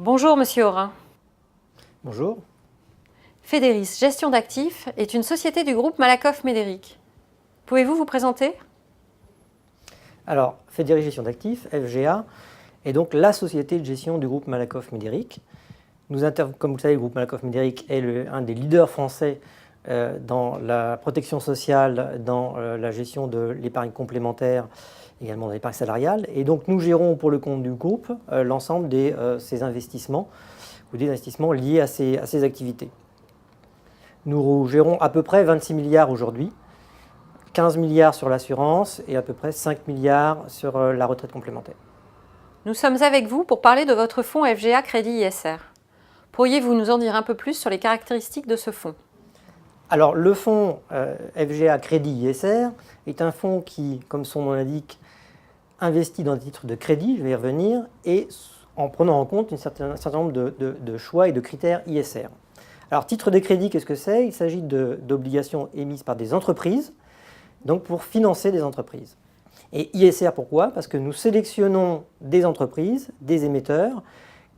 Bonjour Monsieur Aurin. Bonjour. Fédéris Gestion d'actifs est une société du groupe Malakoff Médéric. Pouvez-vous vous présenter? Alors, Fédéris Gestion d'actifs, FGA, est donc la société de gestion du groupe Malakoff Médéric. Comme vous le savez, le groupe Malakoff Médéric est un des leaders français dans la protection sociale, dans la gestion de l'épargne complémentaire, également dans l'épargne salariale. Et donc nous gérons pour le compte du groupe l'ensemble de ces investissements ou des investissements liés à ces activités. Nous gérons à peu près 26 milliards aujourd'hui, 15 milliards sur l'assurance et à peu près 5 milliards sur la retraite complémentaire. Nous sommes avec vous pour parler de votre fonds FGA Crédit ISR. Pourriez-vous nous en dire un peu plus sur les caractéristiques de ce fonds? Alors le fonds FGA Crédit ISR est un fonds qui, comme son nom l'indique, investit dans des titres de crédit, je vais y revenir, et en prenant en compte un certain nombre de choix et de critères ISR. Alors titre de crédit, qu'est-ce que c'est? Il s'agit d'obligations émises par des entreprises, donc pour financer des entreprises. Et ISR, pourquoi? Parce que nous sélectionnons des entreprises, des émetteurs,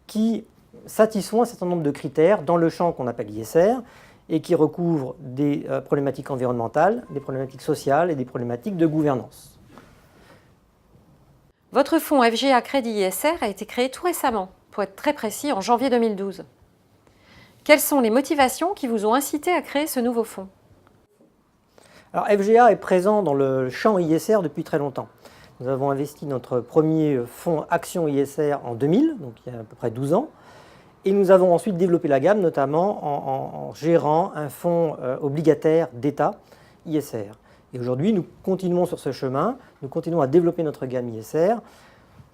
qui satisfont un certain nombre de critères dans le champ qu'on appelle ISR, et qui recouvrent des problématiques environnementales, des problématiques sociales et des problématiques de gouvernance. Votre fonds FGA Crédit ISR a été créé tout récemment, pour être très précis, en janvier 2012. Quelles sont les motivations qui vous ont incité à créer ce nouveau fonds? Alors FGA est présent dans le champ ISR depuis très longtemps. Nous avons investi notre premier fonds Action ISR en 2000, donc il y a à peu près 12 ans. Et nous avons ensuite développé la gamme, notamment en gérant un fonds obligataire d'État ISR. Et aujourd'hui, nous continuons sur ce chemin, nous continuons à développer notre gamme ISR.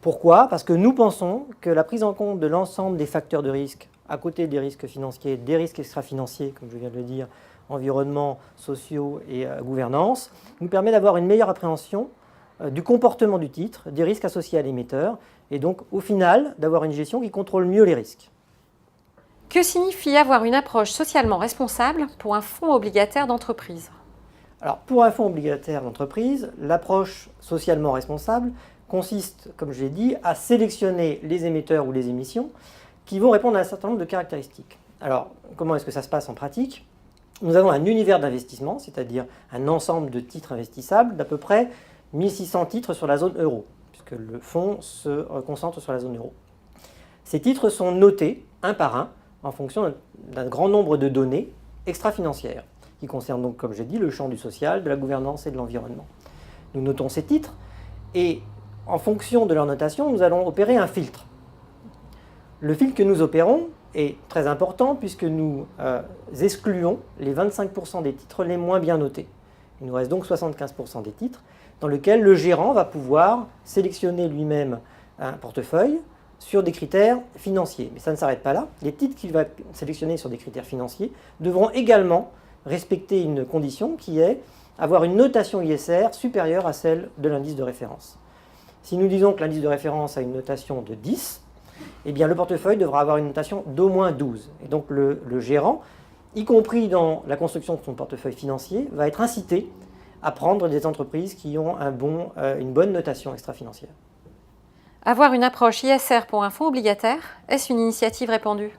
Pourquoi? Parce que nous pensons que la prise en compte de l'ensemble des facteurs de risque, à côté des risques financiers, des risques extra-financiers, comme je viens de le dire, environnement, sociaux et gouvernance, nous permet d'avoir une meilleure appréhension du comportement du titre, des risques associés à l'émetteur, et donc au final, d'avoir une gestion qui contrôle mieux les risques. Que signifie avoir une approche socialement responsable pour un fonds obligataire d'entreprise? Alors, pour un fonds obligataire d'entreprise, l'approche socialement responsable consiste, comme je l'ai dit, à sélectionner les émetteurs ou les émissions qui vont répondre à un certain nombre de caractéristiques. Alors, comment est-ce que ça se passe en pratique? Nous avons un univers d'investissement, c'est-à-dire un ensemble de titres investissables d'à peu près 1600 titres sur la zone euro, puisque le fonds se concentre sur la zone euro. Ces titres sont notés un par un en fonction d'un grand nombre de données extra-financières, qui concernent donc, comme j'ai dit, le champ du social, de la gouvernance et de l'environnement. Nous notons ces titres et en fonction de leur notation, nous allons opérer un filtre. Le filtre que nous opérons est très important puisque nous excluons les 25% des titres les moins bien notés. Il nous reste donc 75% des titres dans lesquels le gérant va pouvoir sélectionner lui-même un portefeuille sur des critères financiers. Mais ça ne s'arrête pas là. Les titres qu'il va sélectionner sur des critères financiers devront également respecter une condition qui est avoir une notation ISR supérieure à celle de l'indice de référence. Si nous disons que l'indice de référence a une notation de 10, eh bien le portefeuille devra avoir une notation d'au moins 12. Et donc le gérant, y compris dans la construction de son portefeuille financier, va être incité à prendre des entreprises qui ont une bonne notation extra-financière. Avoir une approche ISR pour un fonds obligataire, est-ce une initiative répandue?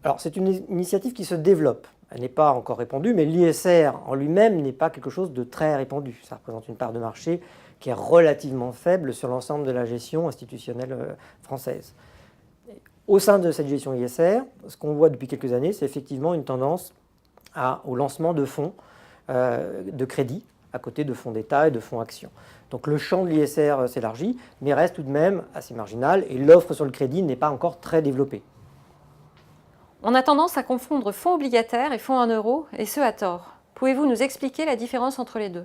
Alors c'est une initiative qui se développe. Elle n'est pas encore répandue, mais l'ISR en lui-même n'est pas quelque chose de très répandu. Ça représente une part de marché qui est relativement faible sur l'ensemble de la gestion institutionnelle française. Au sein de cette gestion ISR, ce qu'on voit depuis quelques années, c'est effectivement une tendance au lancement de fonds de crédit à côté de fonds d'État et de fonds actions. Donc le champ de l'ISR s'élargit, mais reste tout de même assez marginal et l'offre sur le crédit n'est pas encore très développée. On a tendance à confondre fonds obligataires et fonds en euros, et ce à tort. Pouvez-vous nous expliquer la différence entre les deux?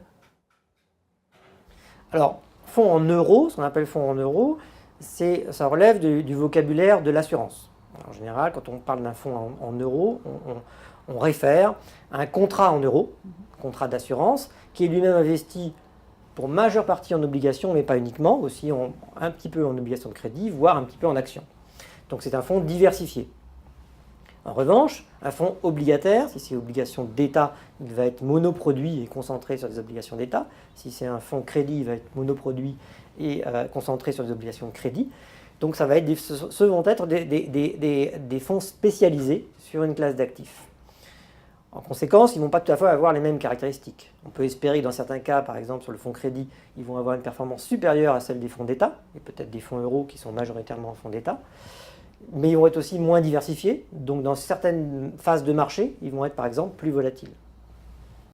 Alors, fonds en euros, ce qu'on appelle fonds en euros, ça relève du vocabulaire de l'assurance. En général, quand on parle d'un fonds en euros, on réfère à un contrat en euros, contrat d'assurance, qui est lui-même investi pour majeure partie en obligations, mais pas uniquement, aussi un petit peu en obligations de crédit, voire un petit peu en actions. Donc c'est un fonds diversifié. En revanche, un fonds obligataire, si c'est obligation d'État, il va être monoproduit et concentré sur des obligations d'État. Si c'est un fonds crédit, il va être monoproduit et concentré sur des obligations de crédit. Donc ce vont être des fonds spécialisés sur une classe d'actifs. En conséquence, ils ne vont pas tout à fait avoir les mêmes caractéristiques. On peut espérer que dans certains cas, par exemple sur le fonds crédit, ils vont avoir une performance supérieure à celle des fonds d'État, et peut-être des fonds euros qui sont majoritairement en fonds d'État. Mais ils vont être aussi moins diversifiés, donc dans certaines phases de marché, ils vont être par exemple plus volatiles.